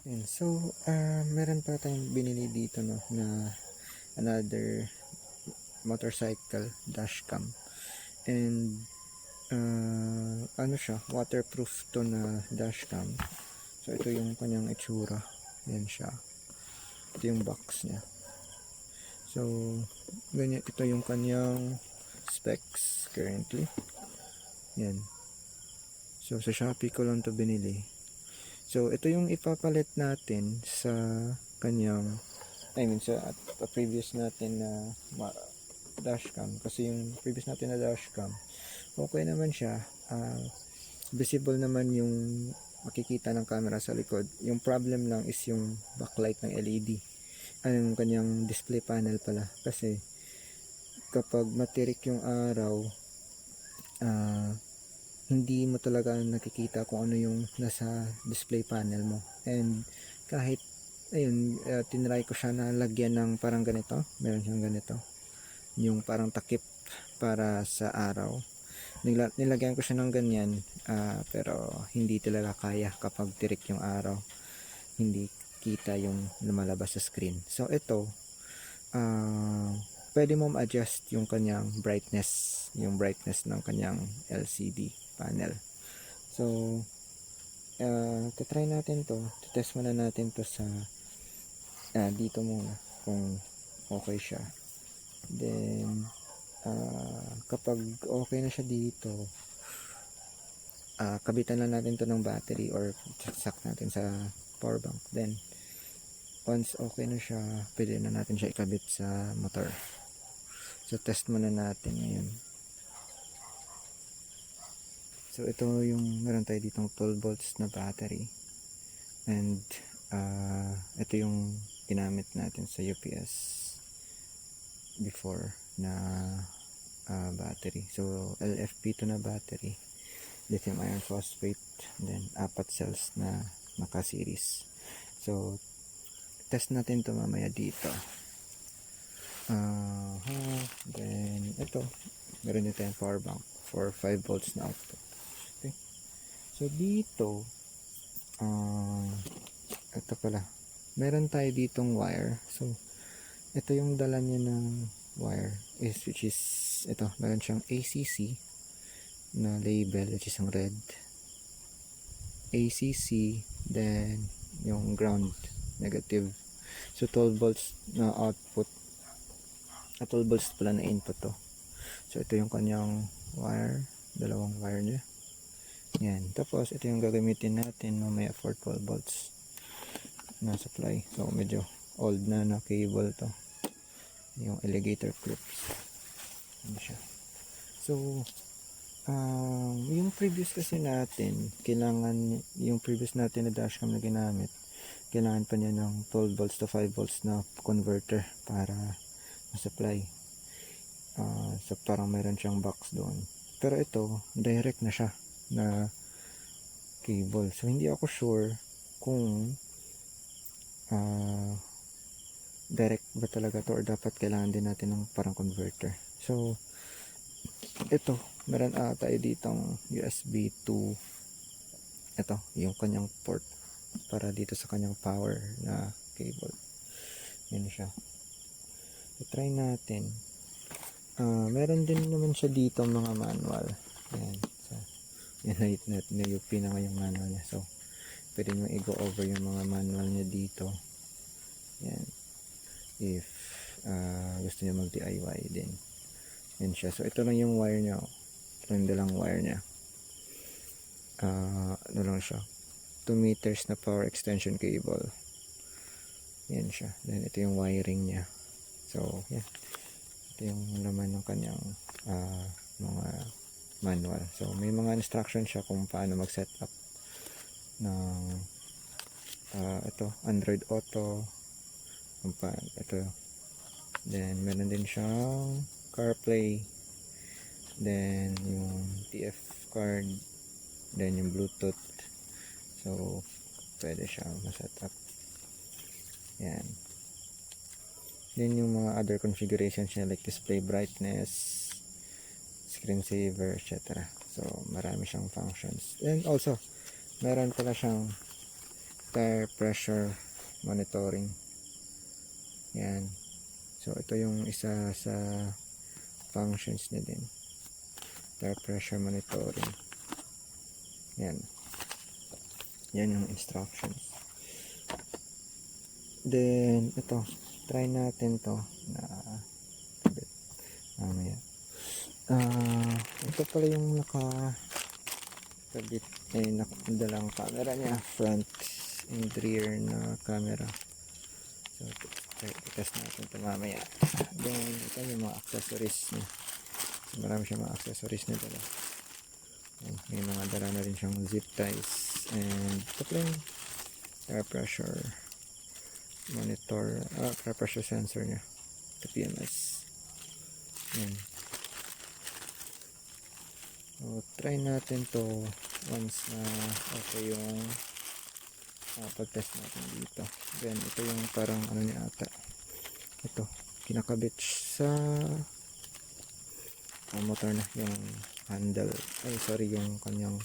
Yun. So, meron pa tayong binili dito, no, na another motorcycle dashcam. And, ano siya, waterproof to na dashcam. So, ito yung kanyang itsura. Yan siya. Ito yung box niya. So, ganyan, ito yung kanyang specs currently. Yan. So, sa Shopee ko lang to binili. So, ito yung ipapalit natin sa kanyang, sa previous natin na dashcam. Kasi yung previous natin na dashcam, okay naman siya. Visible naman yung makikita ng camera sa likod. Yung problem lang is yung backlight ng LED. Yung kanyang display panel pala. Kasi, kapag matirik yung araw, hindi mo talaga nakikita kung ano yung nasa display panel mo. And kahit tinry ko siya na lagyan ng parang ganito, meron siyang ganito, yung parang takip para sa araw. Nilagyan ko siya ng ganyan, pero hindi talaga kaya kapag tirik yung araw, hindi kita yung lumalabas sa screen. So ito, pwede mo ma-adjust yung kanyang brightness, yung brightness ng kanyang LCD panel. So, try natin to, test muna natin to sa dito muna kung okay siya. Then, kapag okay na siya dito, kabitan lang natin to ng battery or saksak natin sa power bank. Then, once okay na siya, pwede na natin siya ikabit sa motor. So, test muna natin ngayon. So, ito yung meron tayo ditong 12 volts na battery. And, ito yung ginamit natin sa UPS before na battery. So, LFP to na battery. Lithium iron phosphate. Then, 4 cells na naka-series. So, test natin to mamaya dito. Then, ito. Meron din tayong power bank for 5 volts na output. Okay. So, dito, ito pala. Meron tayo ditong wire. So, ito yung dala niya ng wire. Which is, ito. Meron siyang ACC na label, which is ang red. ACC, then, yung ground, negative. So, 12 volts na output. 12 volts pala na input to. So, ito yung kanyang wire. Dalawang wire niya. Yan. Tapos, ito yung gagamitin natin mamaya for 12 volts na supply. So, medyo old na cable to. Yung alligator clips. Yan siya. So, yung previous kasi natin, yung previous natin na dashcam na ginamit, kailangan pa niya ng 12 volts to 5 volts na converter para ma-supply. So, parang meron siyang box doon. Pero ito, direct na siya na cable. So, hindi ako sure kung direct ba talaga to or dapat kailangan din natin ng parang converter. So, ito, meron tayo ditong USB 2. Ito, yung kanyang port para dito sa kanyang power na cable. Yan siya. So, try natin. Meron din naman siya dito mga manual. Yan. So, yan na UP na nga yung manual niya. So, pwede nyo i-go over yung mga manual niya dito. Yan. If gusto nyo mag DIY din. Yan siya. So, ito lang yung wire niya. Ito yung dalang wire niya. Ano lang siya. 2 meters na power extension cable. Yan siya. Then, ito yung wiring niya. So, yan. Ito yung laman ng kanyang mga manual. So, may mga instruction siya kung paano mag-set up ng ito, Android Auto. Ito. Then, meron din siyang CarPlay. Then, yung TF card. Then, yung Bluetooth. So, pwede siyang ma-set up. Yan. Then, yung mga other configurations niya like display brightness, screensaver, etc. So, marami siyang functions. And also, meron pala siyang tire pressure monitoring. Yan. So ito yung isa sa functions niya din. Tire pressure monitoring. Yan. Yan yung instructions. Then ito, try natin to na mamaya. Ito pala yung nakabit dalang camera niya, front and rear na camera. So test natin ito mamaya. Then ito yung mga accessories niya. So, marami siyang mga accessories na dala. May mga dala na rin siyang zip ties, and ito pala yung air pressure monitor, air pressure sensor niya, ito PMS. Yan. So try natin to once na okay yung pag-test natin dito. Then ito yung parang ano niya ata, ito kinakabit sa motor na, yung handle, ay sorry, yung kanyang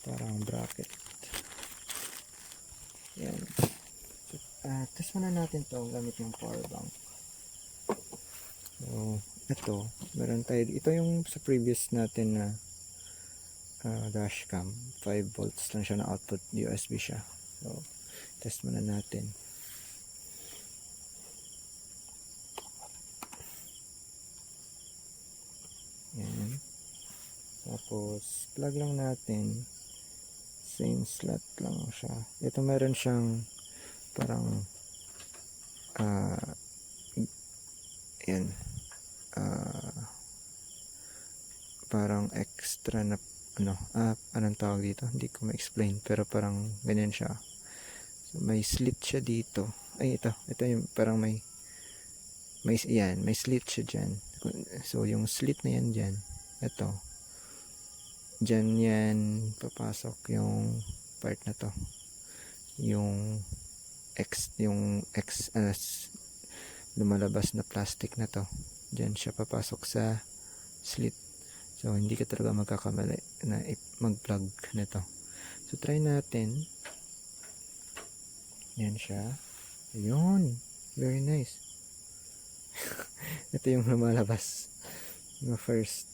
parang bracket. Yan. So, test muna natin to gamit yung power bank. So ito, meron tayo, ito yung sa previous natin na dashcam, 5 volts lang siya na output, USB siya. So test muna natin. Yan. Tapos plug lang natin, same slot lang siya. Ito meron siyang parang yan, parang extra na anong tawag dito, hindi ko ma-explain, pero parang ganyan siya. So, may slit siya dito. Ay, ito yung parang may slit siya dyan. So yung slit na yan dyan, ito dyan yan papasok yung part na to, yung lumalabas na plastic na to, dyan siya papasok sa slit. So hindi ka talaga magkakamali na mag-plug nito. So try natin. Yan siya. Ayun, very nice. Ito yung lumalabas na first.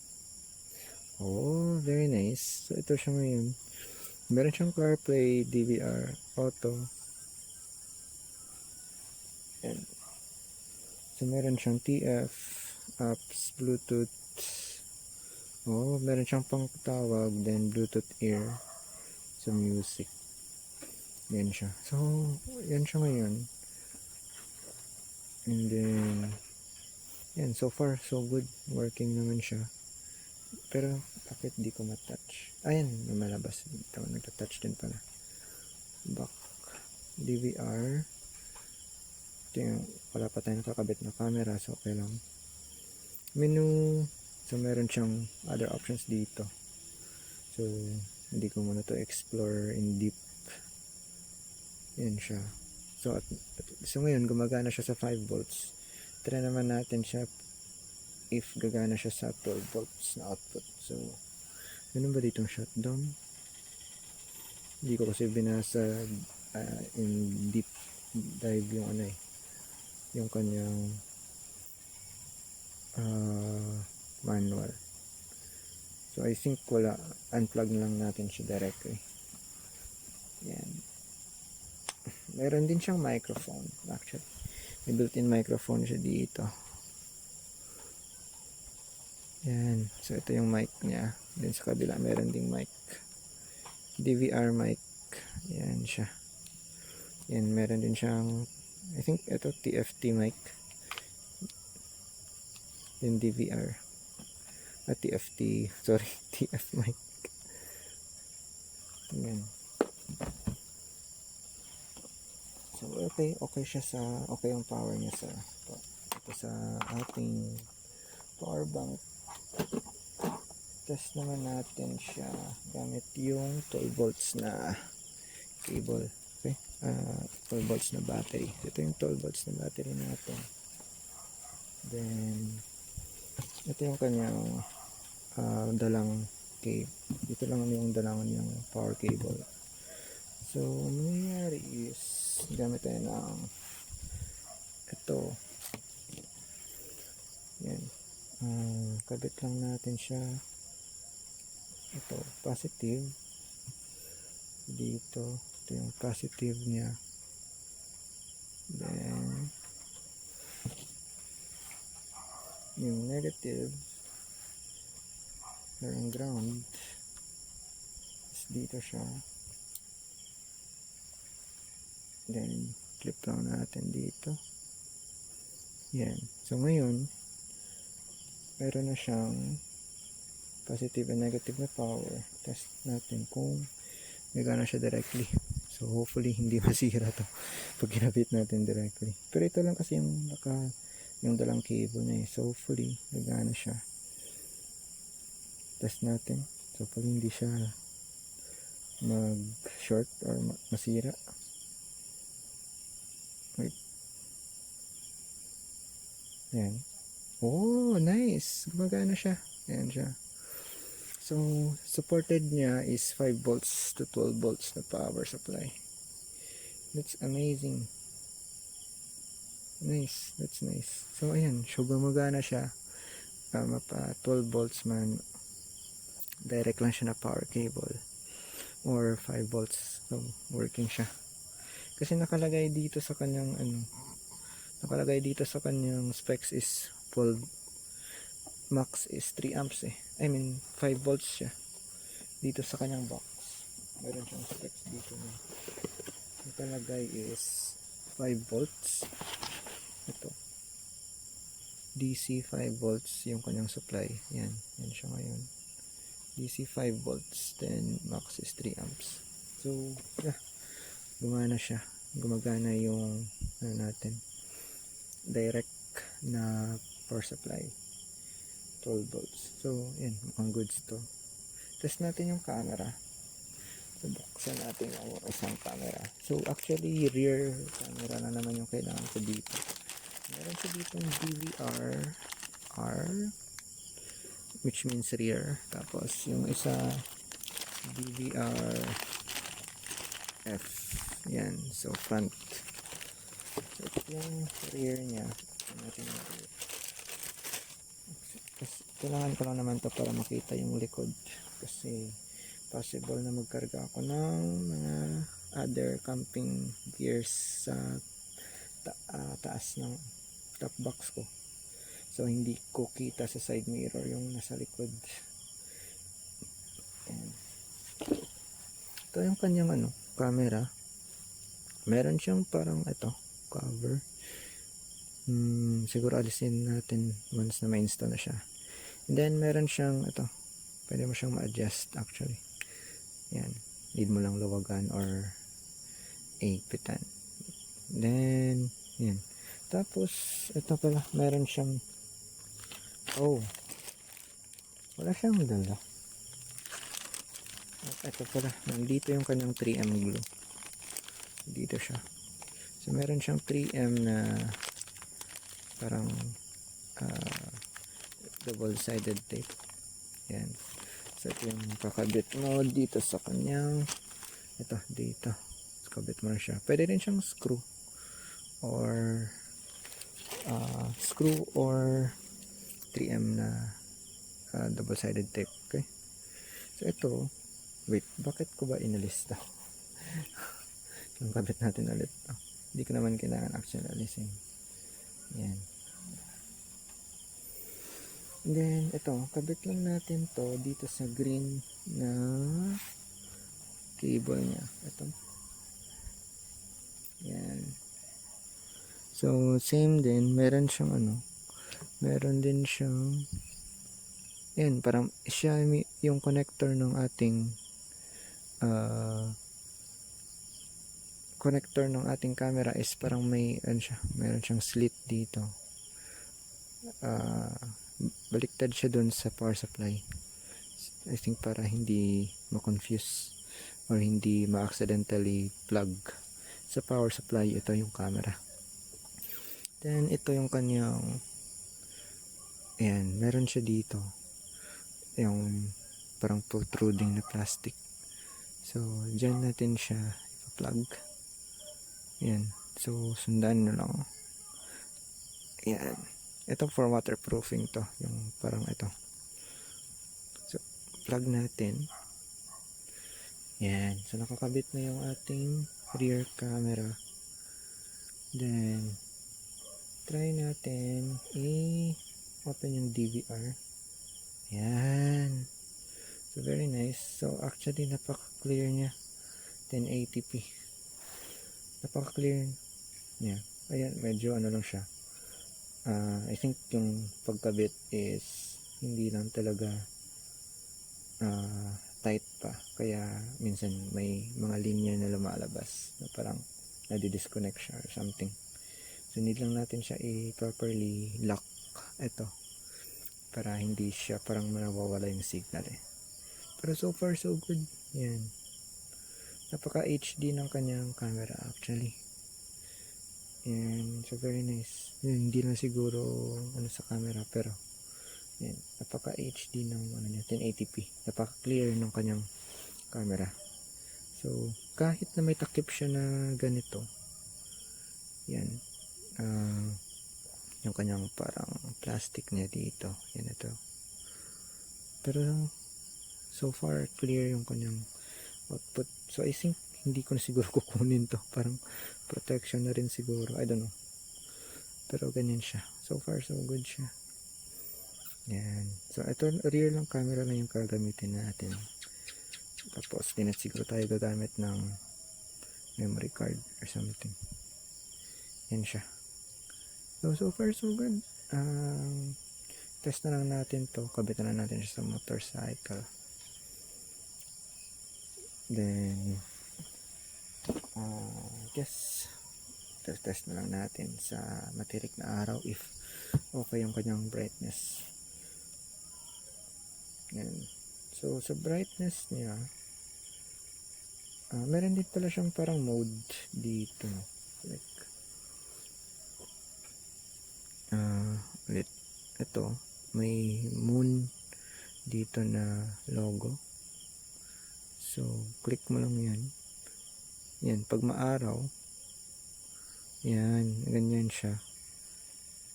Oh, very nice. So ito siya ngayon. Meron siyang CarPlay, DVR, auto. Yan. So meron siyang TF, apps, Bluetooth. Oh, meron siyang pangtawag, then Bluetooth ear sa music. Yan siya. So, yan siya ngayon. And then, yan, so far, so good. Working naman siya. Pero, bakit di ko matouch? Ayan, lumalabas dito. Nagtatouch din pala. Back. DVR. Ito yung, wala pa tayong nakakabit na camera, so okay lang. Menu. So, meron siyang other options dito. So, hindi ko muna to explore in deep. Yan siya. So, so ngayon, gumagana siya sa 5 volts. Try naman natin siya if gagana siya sa 12 volts na output. So, ganun ba ditong shutdown? Hindi ko kasi binasa in deep dive yung yung kanyang manual. So I think wala, unplug lang natin siya directly. Yan. Meron din siyang microphone actually. May built-in microphone siya dito. Yan. So ito yung mic niya. Then sa kabila meron ding mic. DVR mic. Yan siya. Yan, meron din siyang, I think ito TFT mic. Then DVR. TFT, sorry, TF mic. Yan. So okay siya sa, okay yung power niya sa ito sa ating power bank. Test naman natin siya gamit yung 12 volts na cable. Okay, 12 volts na battery. Ito yung 12 volts na battery natin. Then ito yung kanyang dalang cable. Ito lang yung dalang niyang power cable. So, ang nangyayari is, gamit tayo ng ito. Yan. Kabit lang natin siya. Ito, positive. Dito, ito yung positive niya. Then, yung negative, or yung ground, is dito siya. Then, clip lang natin dito. Yan. So, ngayon, meron na siyang positive and negative na power. Test natin kung gagana siya directly. So, hopefully, hindi masira to pag kinabit natin directly. Pero ito lang kasi yung dalang cable na eh. So, hopefully, gagana siya. Test natin. So, pag hindi siya mag-short or masira. Wait. Ayan. Oh, nice! Gumagana siya. Ayan siya. So, supported niya is 5 volts to 12 volts na power supply. That's amazing. Nice. That's nice. So, ayan. So, gumagana siya. Mapa 12 volts man. Direct lang siya na power cable. Or 5 volts. So, working siya. Kasi nakalagay dito sa kanyang nakalagay dito sa kanyang specs is full max is 3 amps eh. I mean 5 volts siya dito sa kanyang box. Meron siyang specs dito na nakalagay is 5 volts. Ito DC 5 volts yung kanyang supply. Yan siya ngayon. DC 5 volts, then max is 3 amps. So yeah, gumana siya. Gumagana yung natin direct na power supply 12 volts. So yan, ang goods to. Test natin yung camera. So buksan natin ang isang camera. So actually rear camera na naman yung kailangan ko dito. Meron siya dito yung DVR R, which means rear. Tapos yung isa DVR F. Yan, so front. So ito yung rear niya. Natin yung rear. Kailangan ko lang naman to para makita yung likod kasi possible na magkarga ako ng mga other camping gears sa taas ng top box ko, so hindi ko kita sa side mirror yung nasa likod. And ito yung kanyang camera. Meron siyang parang cover. Siguro alisin natin once na ma-install na siya. And then meron siyang pwede mo siyang ma-adjust actually. Yan, need mo lang luwagan or ipitan. Then yan. Tapos ito pala, meron siyang wala siyang dala. Ito pala, nandito yung kanyang 3M glue. Dito siya. So meron siyang 3M na parang double-sided tape. Yan. So ito yung kakabit mo dito sa kanyang dito. Kabit mo na siya. Pwede rin siyang screw or 3M na double-sided tape. Okay? So ito, wait, bakit ko ba inalis to? Yung kabit natin ulit to. Hindi ko naman kailangan actually alisin. Yan. And then, ito, kabit lang natin to dito sa green na cable niya. Ito. Yan. So, same din. Meron siyang meron din siyang yan, parang siya yung connector ng ating camera is parang may meron siyang slit dito. Baliktad siya dun sa power supply. I think para hindi ma-confuse or hindi ma-accidentally plug sa power supply. Ito yung camera. Then ito yung kanyang meron siya dito yung parang protruding na plastic. So dyan natin siya plug. Yan. So, sundan nyo lang. Yan. Ito for waterproofing to. Yung parang ito. So, plug natin. Yan. So, nakakabit na yung ating rear camera. Then, try natin i-open yung DVR. Yan. So, very nice. So, actually, napaka-clear niya. 1080p. Napaka-clear niya. Ayan, medyo ano lang siya. I think yung pagkabit is hindi lang talaga tight pa. Kaya, minsan may mga linya na lumalabas na parang nadi-disconnect siya or something. So, need lang natin siya i-properly lock. Ito. Para hindi siya parang nawawala yung signal eh. Pero so far so good. Yan. Napaka HD ng kanyang camera actually. And so very nice. Yan, hindi na siguro ano sa camera pero yan, napaka HD ng ano niya, 1080p. Napaka clear ng kanyang camera. So kahit na may takip siya na ganito. Yan. Yung kanyang parang plastic niya dito. Yan ito. Pero so far clear yung kanyang output. So I think hindi ko na siguro kukunin to. Parang protection na rin siguro. I don't know. Pero ganyan siya. So far so good siya. Yan. So ito rear lang camera na yung gagamitin natin. Tapos din siguro tayo gagamit ng memory card or something. Yan siya. So far so good. Test na lang natin to. Kabitan na natin siya sa motorcycle. Then guess test na lang natin sa matirik na araw if okay yung kanyang brightness. Yan. So sa brightness niya meron din pala siyang parang mode dito like ulit ito may moon dito na logo. So click mo lang yan pag maaraw yan ganyan siya.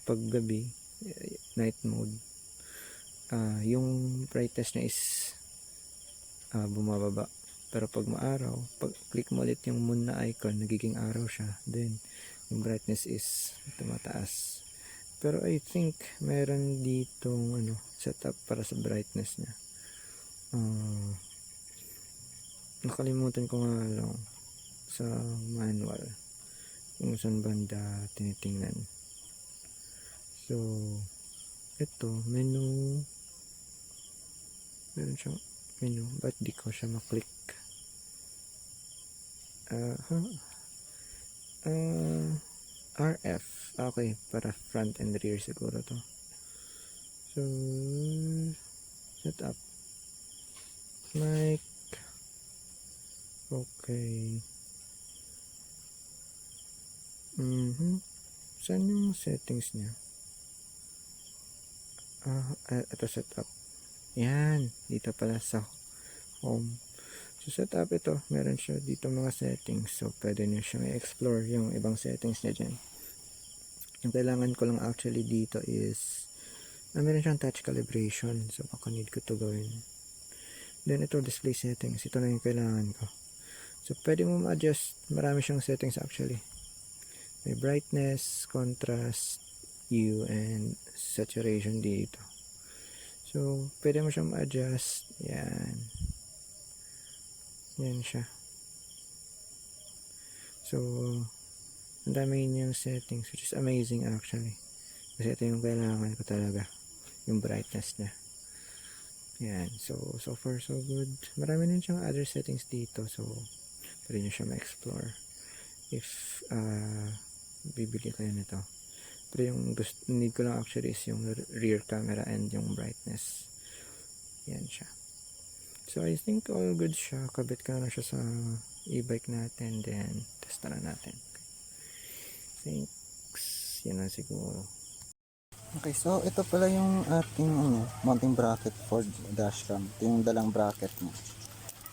Pag gabi night mode yung brightness niya is bumababa. Pero pag maaraw pag click mo ulit yung moon na icon nagiging araw siya. Then yung brightness is tumataas. Pero I think meron ditong setup para sa brightness niya. Nakalimutan ko nga lang sa manual kung saan banda tinitingnan. So ito menu, meron siyang menu, ba't di ko siya maklik? RF, okay, para front and rear siguro to. So setup mic, okay. Saan yung settings niya? Ito setup. Yan, dito pala sa home. So setup ito, meron siya dito mga settings. So pwede nyo siyang i-explore yung ibang settings niya dyan. Yung kailangan ko lang actually dito is meron siyang touch calibration. So baka need ko to gawin. Then ito display settings. Ito na yung kailangan ko. So pwede mo ma-adjust. Marami siyang settings actually. May brightness, contrast, hue, and saturation dito. So pwede mo siyang ma-adjust. Yan. Yan siya. So ang dami niyang settings which is amazing actually. Kasi ito yung kailangan ko talaga. Yung brightness niya. Yan. So far so good. Marami din siyang other settings dito. So pwede nyo siya ma-explore. If bibili kayo nito. Pero yung need ko lang actually is yung rear camera and yung brightness. Yan siya. So I think all good siya. Kabit ka na siya sa e-bike natin. Then test na natin. Thanks. Yan na siguro. Okay, so ito pala yung ating mounting bracket for dashcam. Ito yung dalang bracket niya.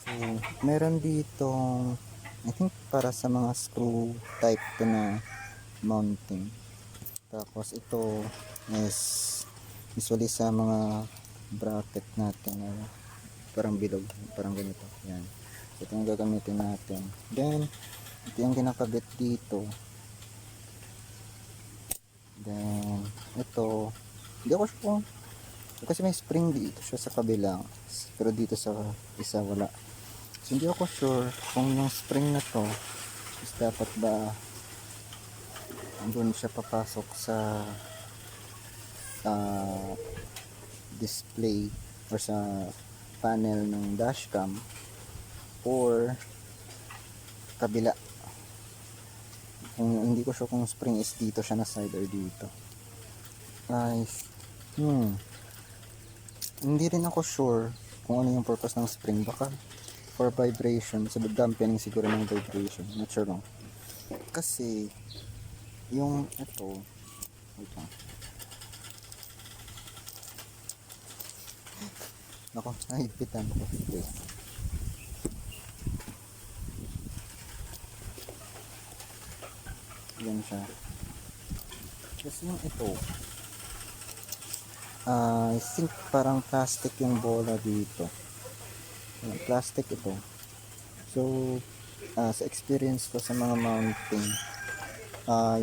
So meron ditong I think para sa mga screw type to na mounting. Tapos ito is usually sa mga bracket natin na parang bilog, parang ganito. Yan. So, ito yung gagamitin natin. Then, ito yung kinakabit dito. Then, ito, hindi ako sure kung, kasi may spring dito siya sa kabila. Pero dito sa isa wala. So, hindi ako sure kung yung spring na to is dapat ba doon siya papasok sa uh, display or sa panel ng dashcam or kabila. Kung hindi ko sure kung spring is dito siya na side or dito. Ay, hindi rin ako sure kung ano yung purpose ng spring. Baka for vibration, so dampening siguro ng vibration. Not sure lang. Kasi yung ito, wait lang. Ako, nahipitan ko. Wait. Yan siya. Kasi yung ito, I think parang plastic yung bola dito. Plastic ito. So, sa experience ko sa mga mounting,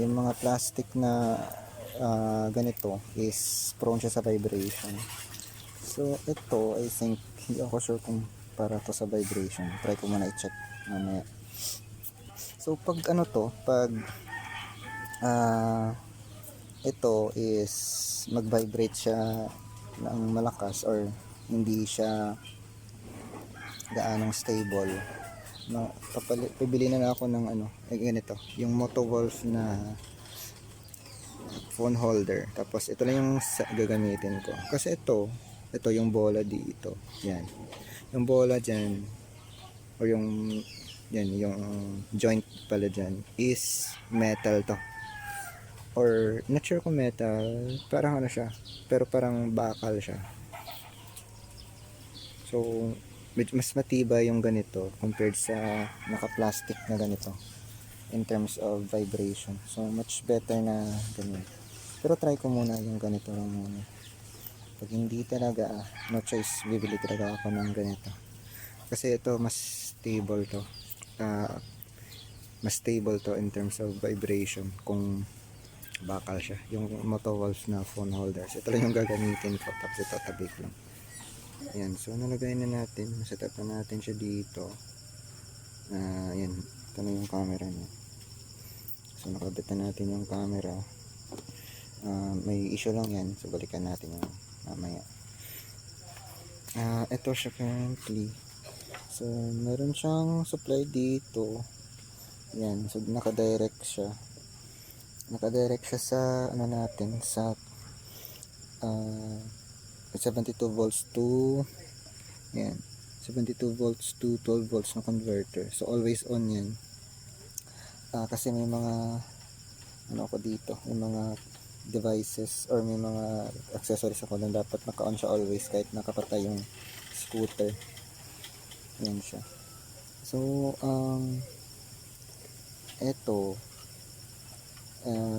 yung mga plastic na ganito is prone siya sa vibration. So, ito, I think, hindi ako sure kung para to sa vibration. Try ko muna i-check mamaya. So, pag ano to, pag ito is mag-vibrate siya ng malakas or hindi siya gaanong stable, no, pabili na ako ng ano, ganito, yung Motowolf na phone holder. Tapos ito lang yung gagamitin ko. Kasi ito yung bola dito. Yan. Yung bola dyan, or yung, yan, yung joint pala dyan, is metal to. Or, not sure kung metal, parang ano siya, pero parang bakal siya. So, mas matibay yung ganito compared sa naka-plastic na ganito in terms of vibration. So, much better na ganyan. Pero try ko muna yung ganito lang muna. Pag hindi talaga, no choice, bibili talaga ako ng ganito. Kasi ito, mas stable to. Mas stable to in terms of vibration kung bakal siya. Yung Motowolf na phone holders. Ito lang yung gagamitin ko. Tapos ito, tabi ko lang. Ayan, so nalagay na natin. Set up na natin siya dito. Ayan, ito na yung camera niya. So nakabit na natin yung camera. May issue lang yan. So balikan natin yung mamaya. Ito siya currently. So meron siyang supply dito. Yan, so naka-direct siya. Naka-direct siya sa ano natin, sa 72 volts to yan, 72 volts to 12 volts na converter. So always on yan. Kasi may mga ano ako dito, may mga devices or may mga accessories ako na dapat naka-on siya always kahit nakapatay yung scooter. Yan siya. So eto,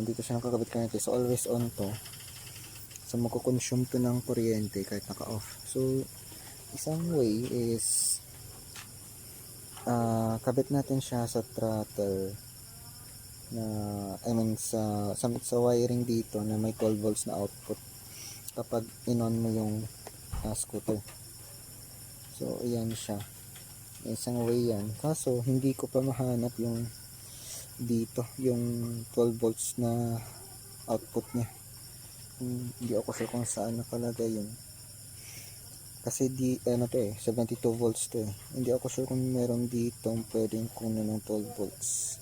dito siya nakakabit currently. So always on to. So magko-consume to ng kuryente kahit naka-off. So isang way is kabit natin siya sa throttle na sa wiring dito na may 12 volts na output kapag in-on mo yung scooter. So ayan siya. Isang way yan. Kaso hindi ko pa mahanap yung dito yung 12 volts na output niya. Hindi ako sure kung saan nakalagay yun. Kasi 72 volts to eh. Hindi ako sure kung meron dito pwedeng kunin ng 12 volts.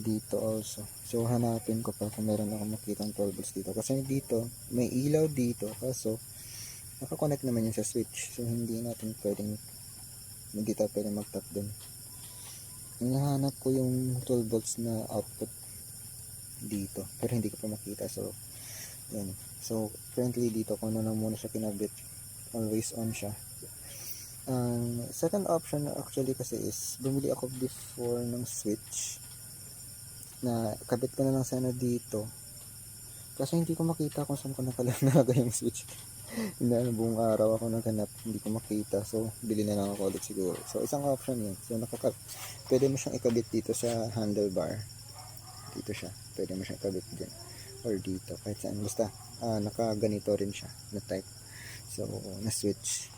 Dito also. So hanapin ko pa kung meron ako makita ng 12 volts dito. Kasi dito, may ilaw dito. Kaso, nakakonect naman yun sa switch. So hindi tayo pwedeng mag-tap dun. Hinahanap ko yung 12 volts na output dito. Pero hindi ko pa makita. So, yan. So, currently dito ko na lang muna siya kinabit. Always on siya. Second option actually kasi is bumili ako before ng switch na kabit ko na lang sana dito. Kasi hindi ko makita kung saan ko nakalagay yung switch. Hindi na buong araw ako naghanap, hindi ko makita. So, bili na lang ako ulit siguro. So, isang option yun. So, pwede mo siyang ikabit dito sa handlebar. Dito siya. Pwede mo siyang ikabit dyan. Or dito. Kahit saan. Basta, nakaganito rin siya na type. So, na-switch.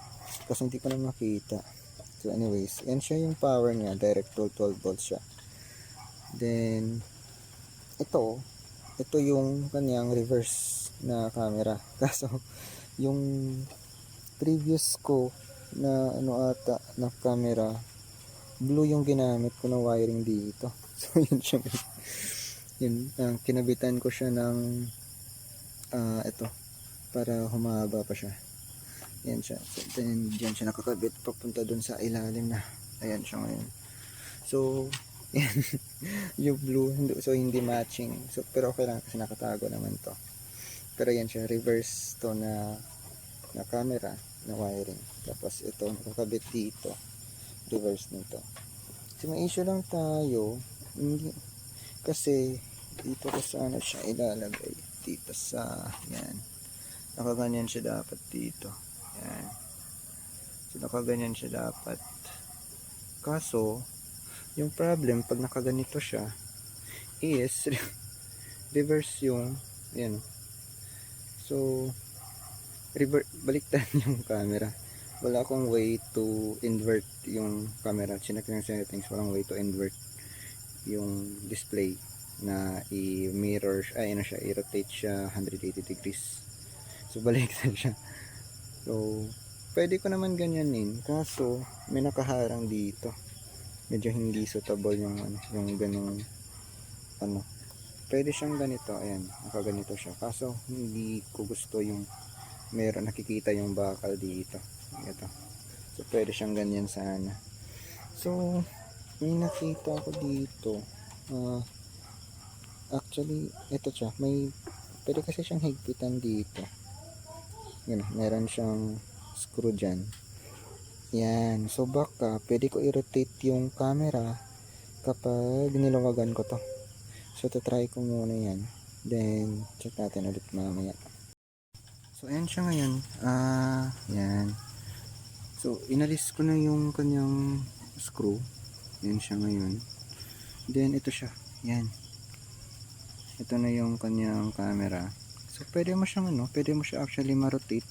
Kasi hindi ko na makita. So, anyways. Yan siya yung power niya. Direct 12 volts siya. Then, ito yung kanyang reverse na camera. Kaso, yung previous ko na na camera, blue yung ginamit ko na wiring dito. So, yun siya. Yun, kinabitan ko siya ng ito, para humaba pa siya. Yan siya. So, then, dyan siya nakakabit papunta dun sa ilalim na. Ayan siya ngayon. So, yan. Yung blue, hindi matching. So, pero okay lang kasi nakatago naman to. Pero yan siya, reverse to na camera na wiring. Tapos ito, nakakabit dito. Reverse nito. So, may issue lang tayo. Hindi, kasi dito ko sana siya ilalagay. Dito sa, yan. Nakaganyan siya dapat dito. Yan. So, nakaganyan siya dapat. Kaso, yung problem, pag nakaganito siya, is, reverse yung, yan. So, baliktad yung camera. Wala akong way to invert yung camera. Chinek yung settings, walang way to invert yung display na i-mirror, i-rotate siya 180 degrees. So, baliktad siya. So, pwede ko naman ganyanin. Kaso, may nakaharang dito. Medyo hindi suitable yung ganung pwede siyang ganito, ayan, nakaganito siya. Kaso, hindi ko gusto yung meron nakikita yung bakal dito. Ito. So, pwede siyang ganyan sana. So, may nakita ko dito. Actually, ito siya. Pwede kasi siyang higpitan dito. Yan, meron siyang screw dyan. Yan. So, baka, pwede ko i-rotate yung camera kapag niluwagan ko to. So, try ko muna yan. Then, check natin ulit mamaya. So, ayan siya ngayon. Yan. So, inalis ko na yung kanyang screw. Ayan siya ngayon. Then, ito siya. Yan. Ito na yung kanyang camera. So, pwede mo siya actually ma-rotate.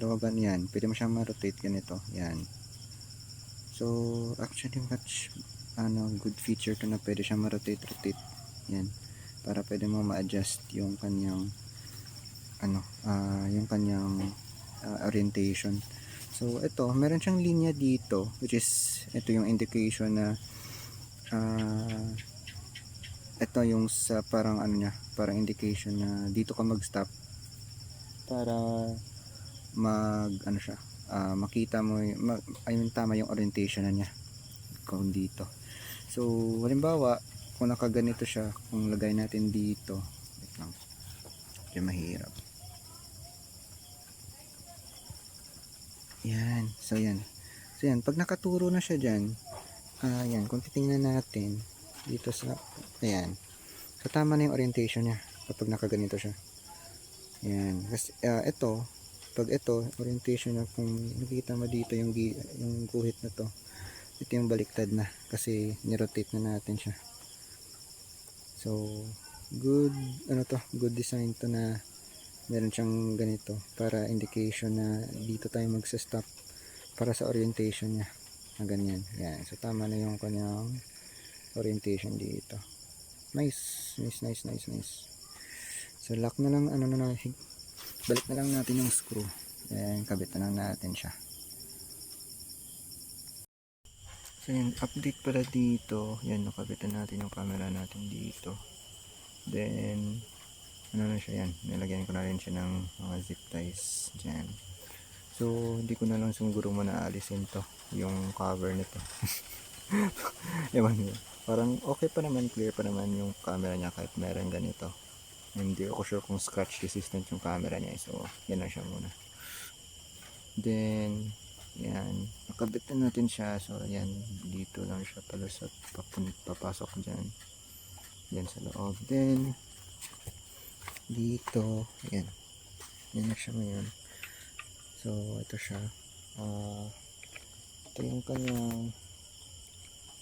Luwagan yan. Pwede mo siyang ma-rotate ganito. Yan. So, actually, good feature to na pwede siyang ma-rotate. Yan. Para pwede mo ma-adjust yung kanyang yung kanyang orientation. So, ito, meron siyang linya dito, which is, ito yung indication na ito yung sa parang parang indication na dito ka mag-stop para makita mo ayun, tama yung orientation na niya kung dito. So, halimbawa, kung nakaganito siya, kung lagay natin dito, wait lang, medyo mahirap. Yan. So, yan. Pag nakaturo na siya dyan, yan. Kung titingnan natin, dito sa, ayan. So, tama na yung orientation niya kapag nakaganito siya. Yan. Kasi, pag ito, orientation niya, kung nakita mo dito yung guhit na to, ito yung baliktad na. Kasi, nirotate na natin siya. So, good design to na meron siyang ganito para indication na dito tayo magsa-stop para sa orientation niya na ganyan. Yan. So, tama na yung kanyang orientation dito. Nice. So, lock na lang, balik na lang natin yung screw. Then, kabit na lang natin siya. So, yun, update pala dito. Yan, nakabitan natin yung camera natin dito. Then, na siya yan. Nilagyan ko na rin siya ng mga zip ties dyan. So, hindi ko na lang siguro muna alisin to. Yung cover nito. Ewan mo. Parang okay pa naman, clear pa naman yung camera niya kahit meron ganito. Hindi ako sure kung scratch resistant yung camera niya. So, yan lang siya muna. Then, yan. Nakabit na natin siya. So, yan. Dito lang siya palusot. Papasok dyan. Yan sa loob. Then, dito. Yan. Yan na siya ngayon. So, ito siya. Ito yung kanyang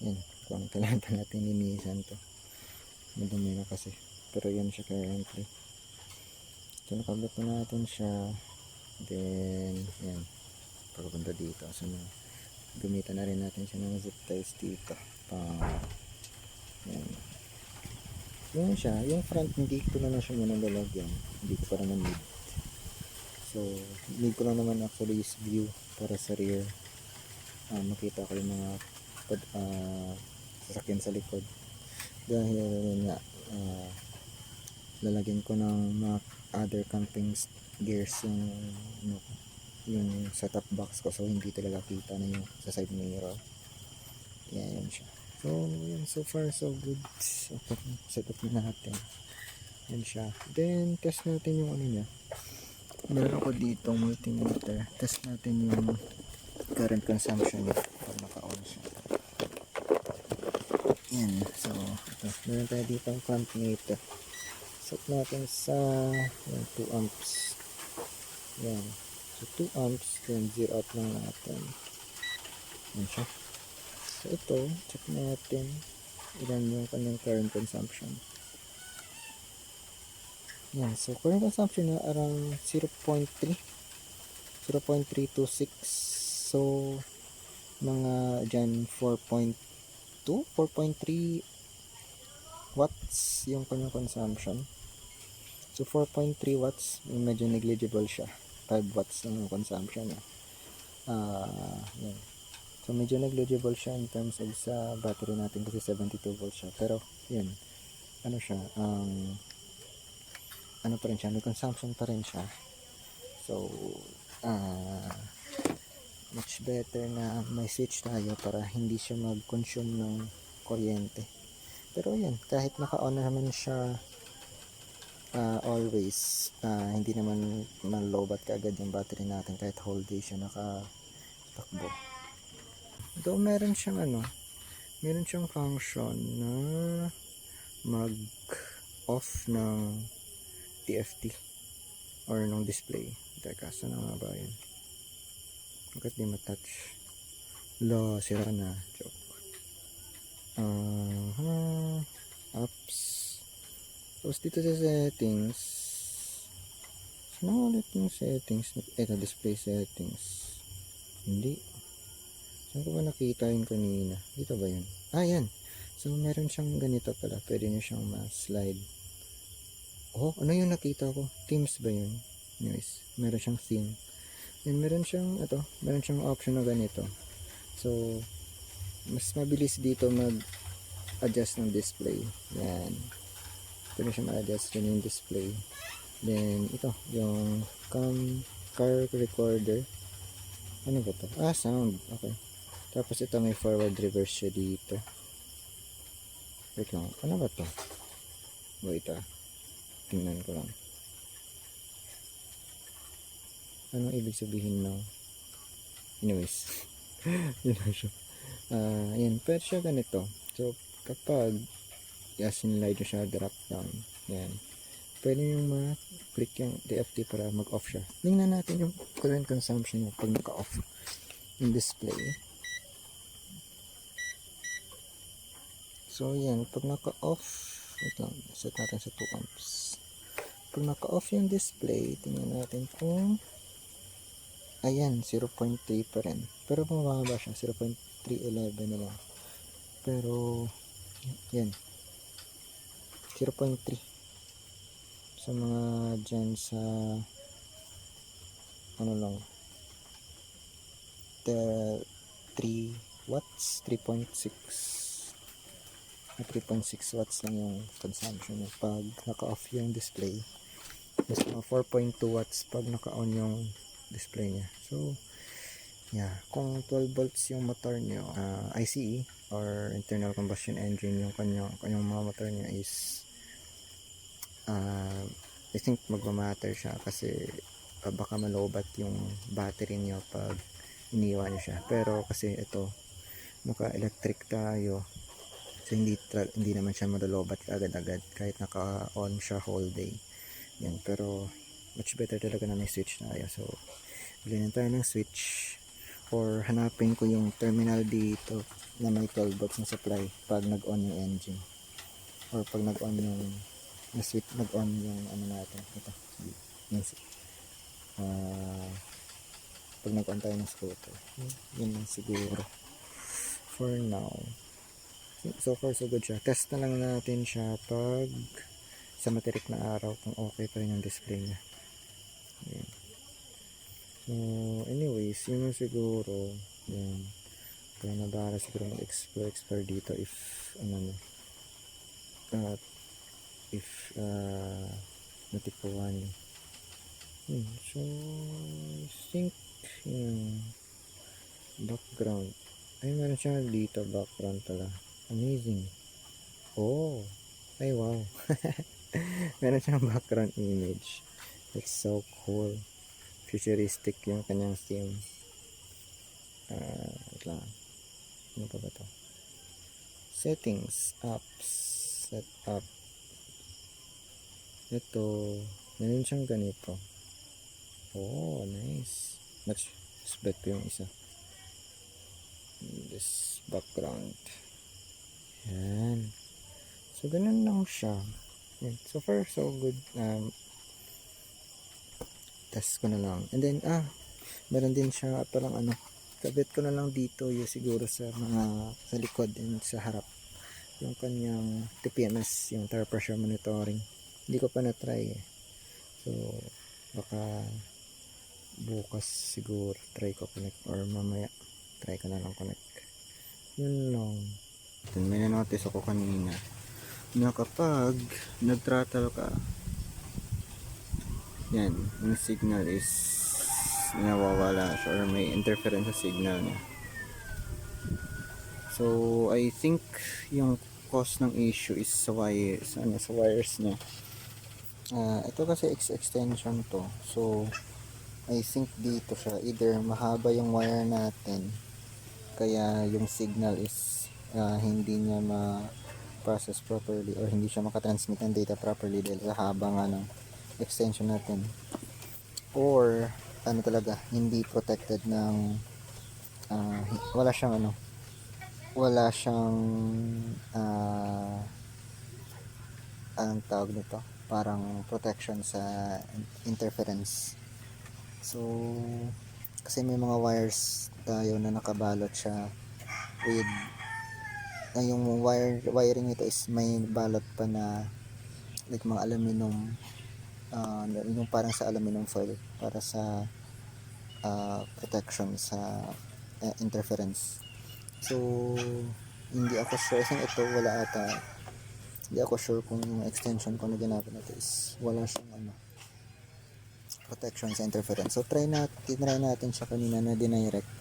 yan. Kung kailangan pa natin linisan to. Madumi na kasi. Pero yan siya currently. So, nakabit na natin siya. Then, yan. Pagpunta dito. So, gamitan na rin natin siya ng zip ties dito. Yan. Yan siya. Yung front, hindi ko na siya muna lalagyan. Hindi ko pa naman need. So, need ko lang naman actually is view para sa rear. Makita ko yung mga sasakyan sa likod. Dahil nga, lalagyan ko ng mga other camping gears yung setup box ko, so hindi talaga kita na yung sa side mirror. Yan siya. So yan, so far so good. So, setup na natin. Yan siya. Then test natin yung ano niya. Meron ko dito multimeter. Test natin yung current consumption niya pag naka-on siya. Yan. So ito, meron tayo dito ang front meter. Set natin sa 2 amps. Yan. So 2 amps, then 0 out lang natin. Yan siya. So ito, check natin ilan yung kanyang current consumption. Yan. So current consumption na around 0.3. 0.326. So mga dyan 4.2, 4.3 watts yung kanyang consumption. So 4.3 watts, medyo negligible siya. 5 watts lang yung consumption niya. Yan. So medyo negligible siya in terms of sa battery natin kasi 72 volts siya. Pero yan, ano siya, ano pa rin siya, may consumption pa rin siya. So much better na may switch tayo para hindi siya mag-consume ng kuryente. Pero yan, kahit naka-on na naman siya always, hindi naman man-lowbat kaagad yung battery natin kahit whole day siya nakatakbo. Though meron siyang function na mag-off ng TFT or ng display. Teka, saan nga ba yun? Bakit di matouch? Sira na. Joke. Apps. Tapos dito sa settings, saan ulit yung settings? Ito, display settings. Hindi. Saan ko ba nakita yun kanina? Dito ba yun? Yan. So meron siyang ganito pala. Pwede nyo siyang ma-slide. Oh, ano yung nakita ko? Themes ba yun? Anyways, meron siyang theme. And meron siyang option na ganito. So mas mabilis dito mag-adjust ng display. Yan. Pwede siya ma-adjust yun yung display. Then ito, yung car recorder. Ano ba to? Sound. Okay. Tapos ito may forward reverse siya dito. Wait lang. Ano ba to? Wait tingnan ko lang. Anong ibig sabihin ng anyways. Yun lang siya. Yan. Pwede siya ganito. So, kapag sinilide nyo siya drop down. Yan. Pwede nyo ma-click yung TFT para mag-off siya. Tingnan natin yung current consumption niya pag naka-off yung display. So, yan. Pag naka-off, wait lang. Set natin sa 2 amps. Pag naka-off yung display, tingnan natin kung ayan, 0.3 pa rin. Pero bumababa siya, 0.311 na lang. Pero, yan. 0.3. Sa mga dyan sa, ano lang, 3 watts, 3.6. 3.6 watts lang yung consumption niya pag naka-off yung display. Mas mga 4.2 watts pag naka-on yung display niya. So, yeah, kung 12 volts yung motor niyo, ICE or internal combustion engine yung kanyang mga motor niya is I think magmamatter siya kasi baka malobat yung battery niyo pag iniwan niyo siya. Pero kasi ito, naka-electric tayo. So hindi naman siya malolobat agad-agad kahit naka-on siya whole day. Yan, pero much better talaga na may switch na tayo. So, bilhin tayo ng switch or hanapin ko yung terminal dito na may 12 volts na supply pag nag-on yung engine or pag nag-on yung na-switch, nag-on yung ano natin. Ito, yung, pag nag-on tayo ng scooter. Yun lang siguro. For now. So far so good siya. Test na lang natin siya pag sa matirik na araw kung okay pa rin yung display niya. Ayan. So anyways, yun lang siguro. Yan. Kaya na bahala siguro mag-explore dito if ano na. If natikuhan niyo. So I think yung background ay meron siya dito background pala. Amazing. Oh, ay wow. Meron siyang background image. It's so cool. Futuristic yung kanyang theme. Wait lang. Ano pa ba to? Settings, apps, setup. Ito, meron siyang ganito. Oh, nice. Much better yung isa. This background. Yan. So, ganun lang siya. Yan. So far, so good. Test ko na lang. And then, meron din siya parang ano, kabit ko na lang dito yung siguro sa mga sa likod and sa harap. Yung kanyang TPMS, yung tire pressure monitoring. Hindi ko pa na-try eh. So, baka bukas siguro try ko connect or mamaya try ko na lang connect. Yun lang. Then, may na-notice ako kanina na kapag nag-throttle ka, yan, yung signal is nawawala siya or may interference sa signal niya. So, I think yung cause ng issue is sa wires, sa wires niya. Ito kasi extension to. So, I think dito siya. Either mahaba yung wire natin, kaya yung signal is hindi niya ma-process properly or hindi siya makatransmit ng data properly dahil sa haba nga ng extension natin. Or, ano talaga, hindi protected ng wala siyang anong tawag nito, parang protection sa interference. So kasi may mga wires tayo na nakabalot siya with yung wiring nito is may balot pa na like mga aluminum, yung parang sa aluminum foil para sa protection sa interference. So hindi ako sure, kasi ito wala ata, hindi ako sure kung yung extension ko na ginamit nito is wala siyang protection sa interference. So try natin siya kanina na dinirect.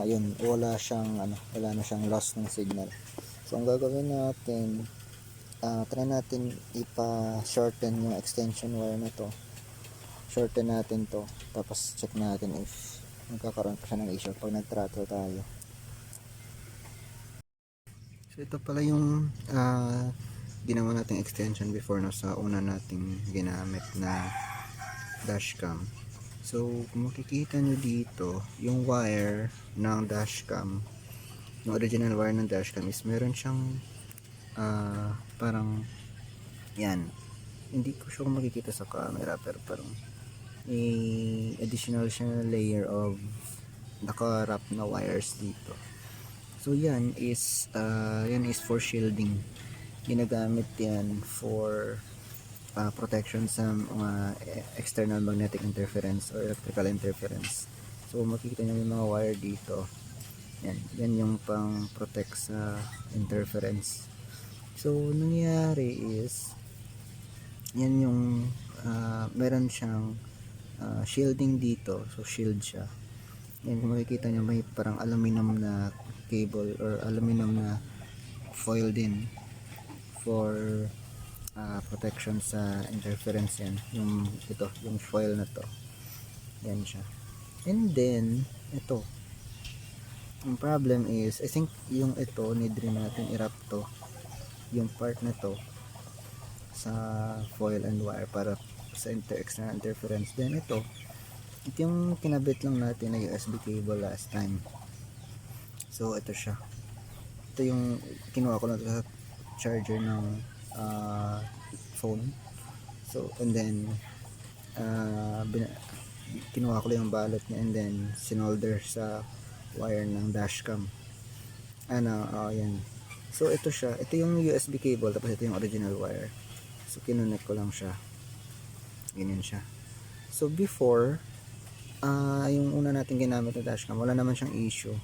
Yun, wala na siyang loss ng signal. So ang gagawin natin, try natin ipa-shorten yung extension wire na to. Shorten natin to, tapos check natin if magkakaroon pa siya ng issue pag nag-throttle tayo. So ito pala yung ginawa nating extension before sa una nating ginamit na dashcam. So kung makikita nyo dito, yung wire ng dashcam, yung original wire ng dashcam is meron siyang parang yan, hindi ko sure kung makikita sa camera, pero parang may additional siya layer of naka-wrap na wires dito. So yan is for shielding. Ginagamit yan for protection sa mga external magnetic interference or electrical interference. So makikita nyo yung mga wire dito. Yan yung pang protect sa interference. So nangyayari is yan yung meron siyang shielding dito. So shield siya. Yan, kung makikita nyo may parang aluminum na cable or aluminum na foil din for protection sa interference yan. Yung ito, yung foil na to. Yan siya. And then, ito. Ang problem is, I think yung ito, need rin natin i-wrap to. Yung part na to sa foil and wire para sa external interference. Then ito yung kinabit lang natin na USB cable last time. So ito siya. Ito yung kinuha ko na sa charger ng phone. So and then kinuha ko lang yung balot niya and then sinolder sa wire ng dashcam. Yan. So ito siya. Ito yung USB cable tapos ito yung original wire. So kinunik ko lang siya. Ganyan siya. So before yung una natin ginamit na dashcam, wala naman siyang issue.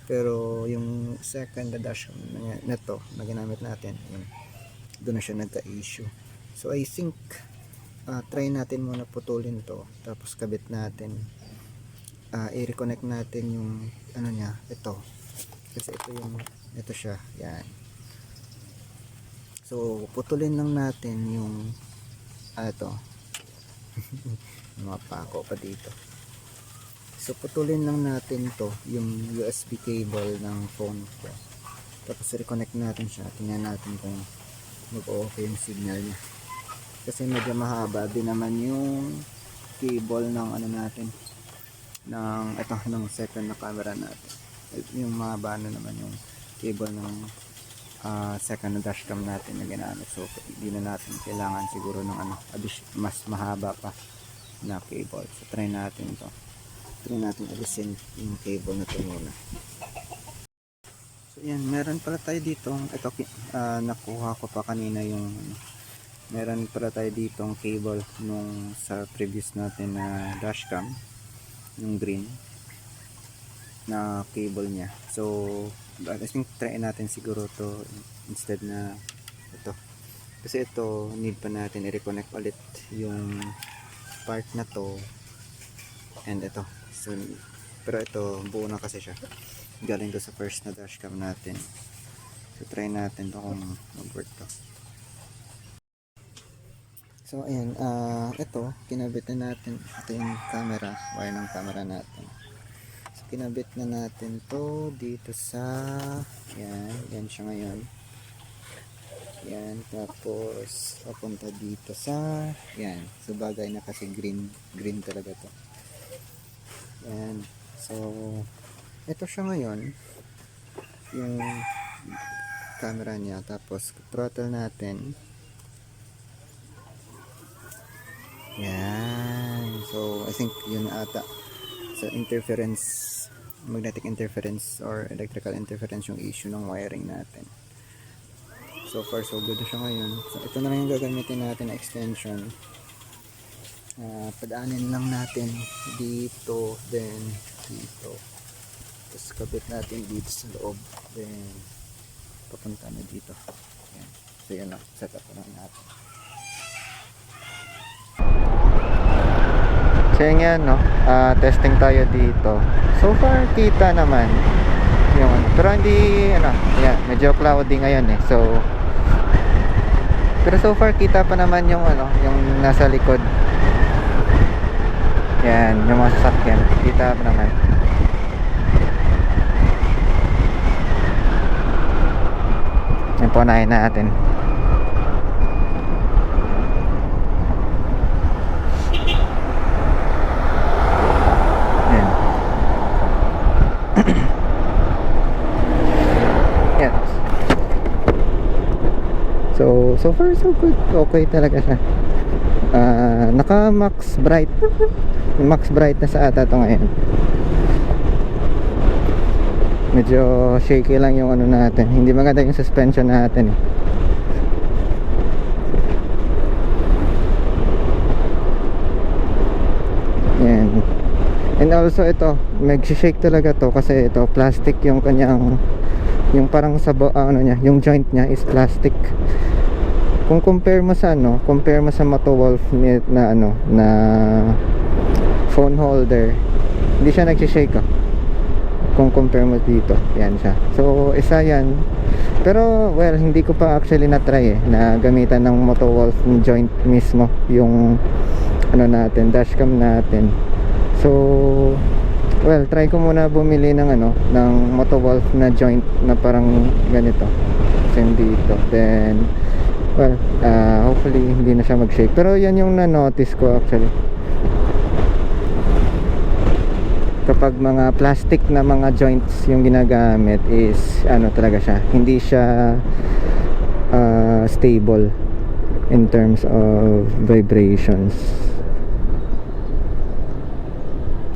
Pero yung second na dashcam na to na ginamit natin, yun, doon na siya nagka-issue. So I think try natin muna putulin to tapos kabit natin. I-reconnect natin yung ano niya, ito. Kasi ito siya, yan. So putulin lang natin yung ito. Mga pako pa dito. So putulin lang natin to yung USB cable ng phone ko. Tapos reconnect natin siya. Tingnan natin kung mag-okay yung signal niya. Kasi medyo mahaba din naman yung cable ng ano natin. Ng second na camera natin. Yung mahaba na naman yung cable ng second na dashcam natin na ginamit. So hindi na natin kailangan siguro ng mas mahaba pa na cable. So try natin to. Try natin alisin yung cable na to muna. So yan, meron pala tayo dito. Ito nakuha ko pa kanina yung meron pala tayo dito ang cable nung sa previous natin na dashcam, yung green na cable niya. So I think try natin siguro to instead na ito. Kasi ito need pa natin i-reconnect ulit yung part na to and ito. So, pero ito buo na kasi siya. Galing to sa first na dashcam natin. So try natin to kung mag-work to. So ayan, ito kinabit na natin. Ito yung camera, wire ng camera natin. So kinabit na natin to dito sa yan siya ngayon. Yan, tapos papunta dito sa yan. So bagay na kasi green talaga to. Yan. So ito siya ngayon yung camera niya, tapos throttle natin. Yan. So I think yun ata sa interference, magnetic interference or electrical interference yung issue ng wiring natin. So far so good siya ngayon. So ito na lang yung gagamitin natin na extension. Padaanin lang natin dito, then dito, tapos kabit natin dito sa loob, then papunta na dito. Yan. So yun lang, set up na natin. So yun yan, no? Testing tayo dito. So far kita naman yung pero hindi yan, medyo cloudy ngayon so pero so far kita pa naman yung yung nasa likod. Yan, yung mga sasakyan kita pa naman. Yan po, nahin natin. Yan. Yan. So far so good. Okay talaga siya. Naka max bright na sa ata to ngayon. Medyo shaky lang yung natin, hindi maganda yung suspension natin yan. And also ito mag-shake talaga to kasi ito plastic yung kanyang, yung parang sa niya, yung joint niya is plastic. Kung compare mo sa Moto Wolf na na phone holder, hindi siya nag-shake kung compare mo dito. Yan siya. So isa yan Pero well, hindi ko pa actually na-try na gamitan ng Motowolf joint mismo yung ano natin, dashcam natin. So well, try ko muna bumili ng ng Motowolf na joint na parang ganito. Same dito. Then well, hopefully hindi na siya mag-shake. Pero yan yung na-notice ko actually. Kapag mga plastic na mga joints yung ginagamit is talaga siya, hindi siya stable in terms of vibrations.